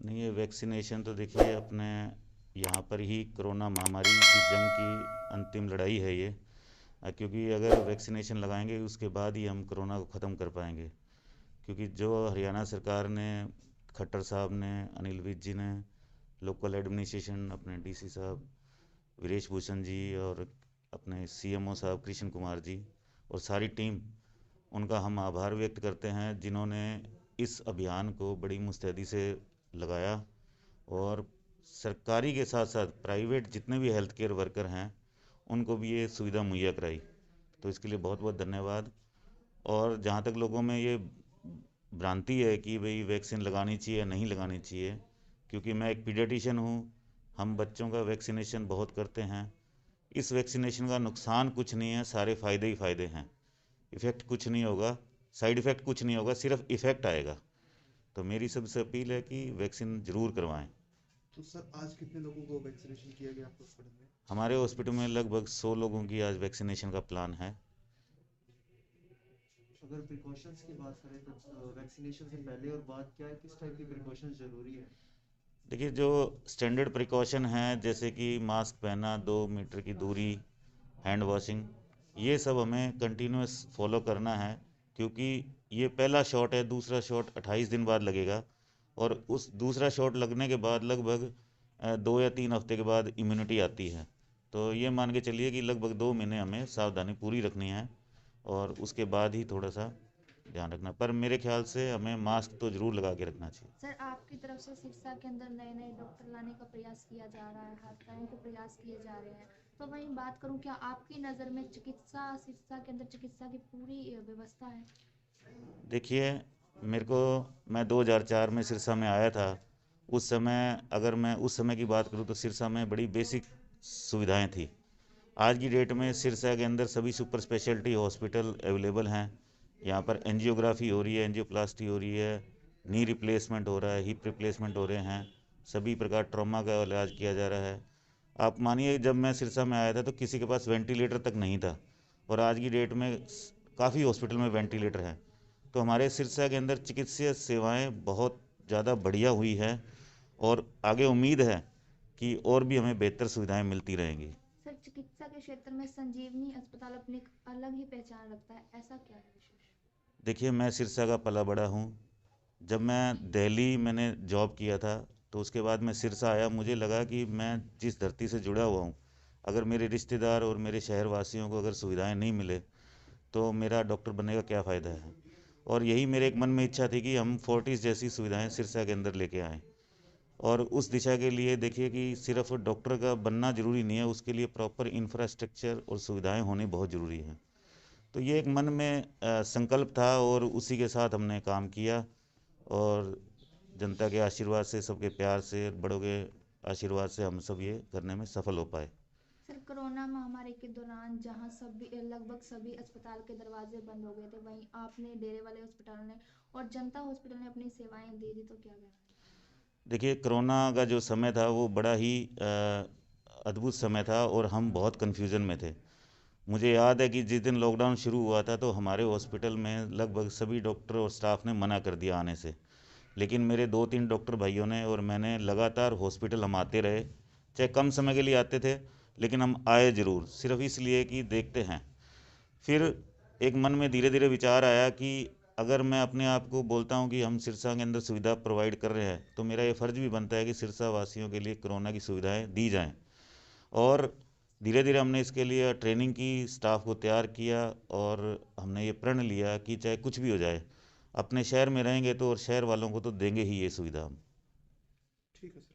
नहीं, ये वैक्सीनेशन तो देखिए अपने यहाँ पर ही कोरोना महामारी की जंग की अंतिम लड़ाई है ये। क्योंकि अगर वैक्सीनेशन लगाएंगे उसके बाद ही हम कोरोना को ख़त्म कर पाएंगे। क्योंकि जो हरियाणा सरकार ने, खट्टर साहब ने, अनिल विज जी ने, लोकल एडमिनिस्ट्रेशन अपने डीसी साहब वीरेश भूषण जी और अपने सीएमओ साहब कृष्ण कुमार जी और सारी टीम, उनका हम आभार व्यक्त करते हैं जिन्होंने इस अभियान को बड़ी मुस्तैदी से लगाया और सरकारी के साथ साथ प्राइवेट जितने भी हेल्थ केयर वर्कर हैं उनको भी ये सुविधा मुहैया कराई। तो इसके लिए बहुत बहुत धन्यवाद। और जहाँ तक लोगों में ये भ्रांति है कि भाई वैक्सीन लगानी चाहिए या नहीं लगानी चाहिए, क्योंकि मैं एक पीडियाट्रिशियन हूँ, हम बच्चों का वैक्सीनेशन बहुत करते हैं। इस वैक्सीनेशन का नुकसान कुछ नहीं है, सारे फ़ायदे ही फ़ायदे हैं। इफ़ेक्ट कुछ नहीं होगा, साइड इफ़ेक्ट कुछ नहीं होगा, सिर्फ इफ़ेक्ट आएगा। तो मेरी सबसे अपील है कि वैक्सीन ज़रूर करवाएं। तो सर आज कितने लोगों को वैक्सीनेशन किया गया आपके हॉस्पिटल में? हमारे हॉस्पिटल में लगभग 100 लोगों की आज वैक्सीनेशन का प्लान है। अगर प्रिकॉशंस की बात करें तो वैक्सीनेशन से पहले और बाद क्या किस टाइप की प्रिकॉशंस जरूरी है? देखिए, जो स्टैंडर्ड प्रिकॉशन हैं जैसे कि मास्क पहनना, 2 मीटर की दूरी, हैंड वॉशिंग, ये सब हमें कंटिन्यूस फॉलो करना है। क्योंकि ये पहला शॉट है, दूसरा शॉट 28 दिन बाद लगेगा और उस दूसरा शॉट लगने के बाद लगभग 2 या 3 हफ्ते के बाद इम्यूनिटी आती है। तो ये मान के चलिए कि लगभग 2 महीने हमें सावधानी पूरी रखनी है और उसके बाद ही थोड़ा सा ध्यान रखना। पर मेरे ख्याल से हमें मास्क तो ज़रूर लगा के रखना चाहिए। सर, आपकी तरफ से सिरसा के अंदर नए नए डॉक्टर लाने का प्रयास किया जा रहा है, हर तरह के प्रयास किए जा रहे हैं। तो वहीं बात करूं, क्या आपकी नज़र में चिकित्सा सिरसा के अंदर चिकित्सा की पूरी व्यवस्था है? देखिए, मेरे को मैं 2004 में सिरसा में आया था। उस समय, अगर मैं उस समय की बात करूं तो सिरसा में बड़ी बेसिक सुविधाएं थी। आज की डेट में सिरसा के अंदर सभी सुपर स्पेशलिटी हॉस्पिटल अवेलेबल हैं। यहाँ पर एंजियोग्राफी हो रही है, एंजियोप्लास्टी हो रही है, नी रिप्लेसमेंट हो रहा है, हिप रिप्लेसमेंट हो रहे हैं, सभी प्रकार ट्रॉमा का इलाज किया जा रहा है। आप मानिए, जब मैं सिरसा में आया था तो किसी के पास वेंटिलेटर तक नहीं था और आज की डेट में काफ़ी हॉस्पिटल में वेंटिलेटर हैं। तो हमारे सिरसा के अंदर चिकित्सीय सेवाएं बहुत ज़्यादा बढ़िया हुई है और आगे उम्मीद है कि और भी हमें बेहतर सुविधाएं मिलती रहेंगी। सर, चिकित्सा के क्षेत्र में संजीवनी अस्पताल अपनी एक अलग ही पहचान रखता है, ऐसा क्या है विशेष? देखिए, मैं सिरसा का पला बड़ा हूँ। जब मैं दिल्ली मैंने जॉब किया था तो उसके बाद मैं सिरसा आया, मुझे लगा कि मैं जिस धरती से जुड़ा हुआ हूँ, अगर मेरे रिश्तेदार और मेरे शहर वासियों को अगर सुविधाएं नहीं मिले तो मेरा डॉक्टर बनने का क्या फ़ायदा है। और यही मेरे एक मन में इच्छा थी कि हम फोर्टिस जैसी सुविधाएं सिरसा के अंदर लेके आएँ। और उस दिशा के लिए देखिए कि सिर्फ डॉक्टर का बनना ज़रूरी नहीं है, उसके लिए प्रॉपर इंफ्रास्ट्रक्चर और सुविधाएं होनी बहुत ज़रूरी है। तो ये एक मन में संकल्प था और उसी के साथ हमने काम किया और जनता के आशीर्वाद से, सबके प्यार से, बड़ों के आशीर्वाद से हम सब ये करने में सफल हो पाए। सर, कोरोना महामारी के दौरान जहां सभी लगभग सभी अस्पताल के दरवाजे बंद हो गए थे, वहीं आपने डेरे वाले हॉस्पिटल ने और जनता हॉस्पिटल ने अपनी सेवाएं दे दी, तो क्या कहना है? देखिए, कोरोना का जो समय था वो बड़ा ही अद्भुत समय था और हम बहुत कन्फ्यूज़न में थे। मुझे याद है कि जिस दिन लॉकडाउन शुरू हुआ था तो हमारे हॉस्पिटल में लगभग सभी डॉक्टर और स्टाफ ने मना कर दिया आने से। लेकिन मेरे 2-3 डॉक्टर भाइयों ने और मैंने लगातार हॉस्पिटल हम आते रहे, चाहे कम समय के लिए आते थे, लेकिन हम आए ज़रूर, सिर्फ इसलिए कि देखते हैं। फिर एक मन में धीरे धीरे विचार आया कि अगर मैं अपने आप को बोलता हूँ कि हम सिरसा के अंदर सुविधा प्रोवाइड कर रहे हैं तो मेरा ये फ़र्ज़ भी बनता है कि सिरसा वासियों के लिए कोरोना की सुविधाएं दी जाएं। और धीरे धीरे हमने इसके लिए ट्रेनिंग की, स्टाफ को तैयार किया और हमने ये प्रण लिया कि चाहे कुछ भी हो जाए, अपने शहर में रहेंगे तो और शहर वालों को तो देंगे ही ये सुविधा हम। ठीक है सर।